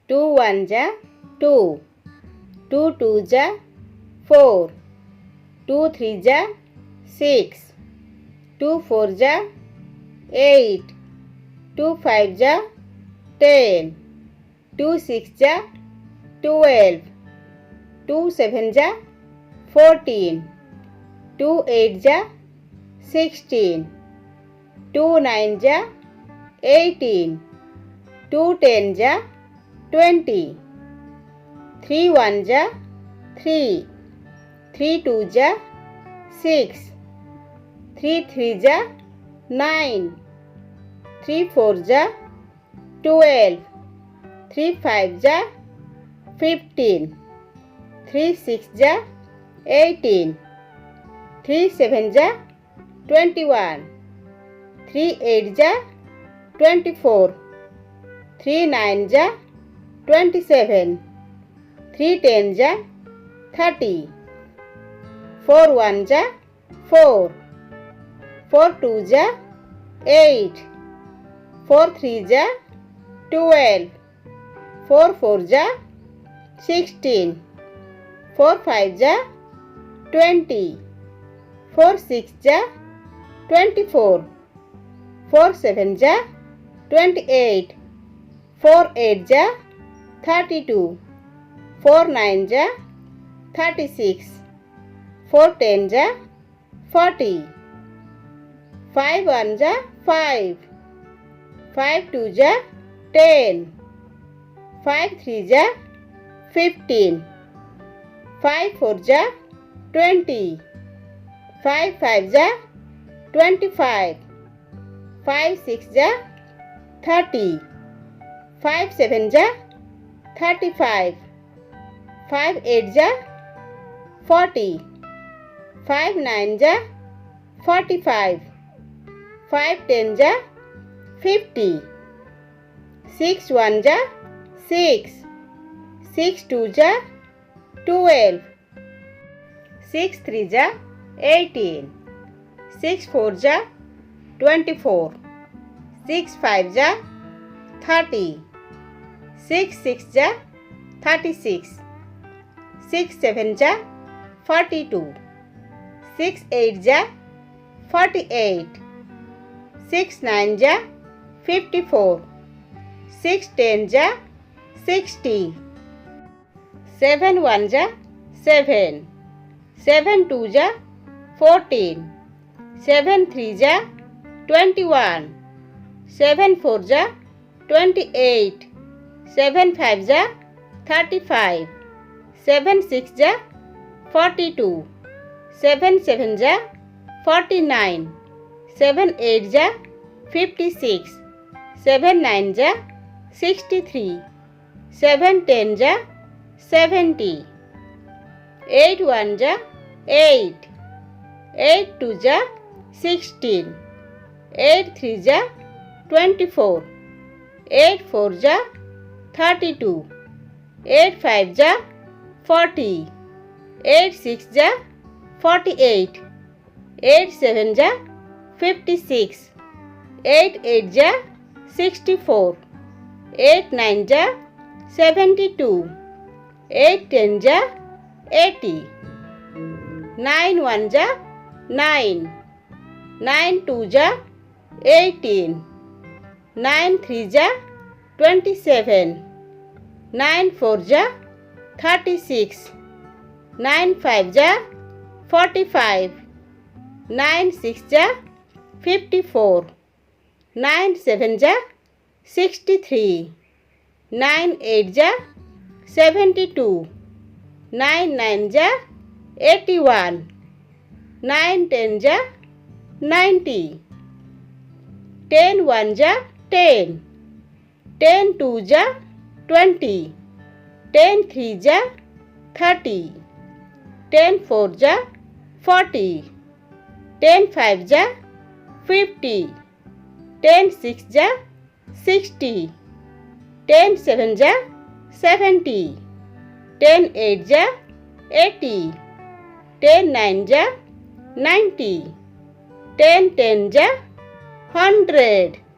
2 1 ja 2, 2 2 ja 4, 2 3 ja 6, 2 4 ja 8, 2 5 ja 10, 2 6 ja 12, 2 7 ja 14, 2 8 ja 16, 2 9 ja 18, 2 10 ja 20, 3 1 ja 3, 3 2 ja 6, 3 3 ja 9, 3 4 ja 12, 3 5 ja 15, 3 6 ja 18, 3 7 ja 21, 3 8 ja 24, 3 9 ja 27, 3 10 ja 30, 4 1 ja 4, 4 2 ja 8, 4 3 ja 12, 4 4 ja 16, 4 5 ja 20, 4 6 ja 24, 4 7 ja 28, 4 8 ja 32, 4 9 ja 36, 4 10 ja 40, 5 1 ja 5, 5 2 ja 10, 5 3 ja 15, 5 4 ja 20, 5 5 ja 25, 5 6 ja 30, 5 7 ja 35, 5 8 ja 40, 5 9 ja 45, 5 10 ja 50, 6 1 ja 6, 6 2 ja 12, 6 3 ja 18, 6 4 ja 24, 6 5 ja 30, 6 6 ja 36, 6 7 ja 42, 6 8 ja 48, 6 9 ja 54, 6 10 ja 60, 7 1 ja 7, 7 2 ja 14, 7 3 ja 21, 7 4 ja 28, 7 5 ja 35, 7 6 ja 42, 7 7 ja 49, 7 8 ja 56, 7 9 ja 63, 7 10 ja 70, 8 1 ja 8, 8 2 ja 16, 8 3 ja 24, 8 4 ja 32, 8 5 ja 40, 8 6 ja 48, 8 7 ja 56, 8 8 ja 64, 8 9 ja 72, 8 10 ja 80, 9 1 ja 9, 9 2 ja 18, 9 3 ja 27, 9 4 ja 36, 9 5 ja 45, 9 6 ja 54, 9 7 ja 63, 9 8 ja 72, 9 9 ja 81, 9 10 ja 90, 10 1 ja 10, 10 2 ja 20, 10 3 ja 30, 10 4 ja 40, 10 5 ja 50, 10 6 ja 60, 10 7 ja 70, 10 8 ja 80, 10 9 ja 90, 10 10 ja 100.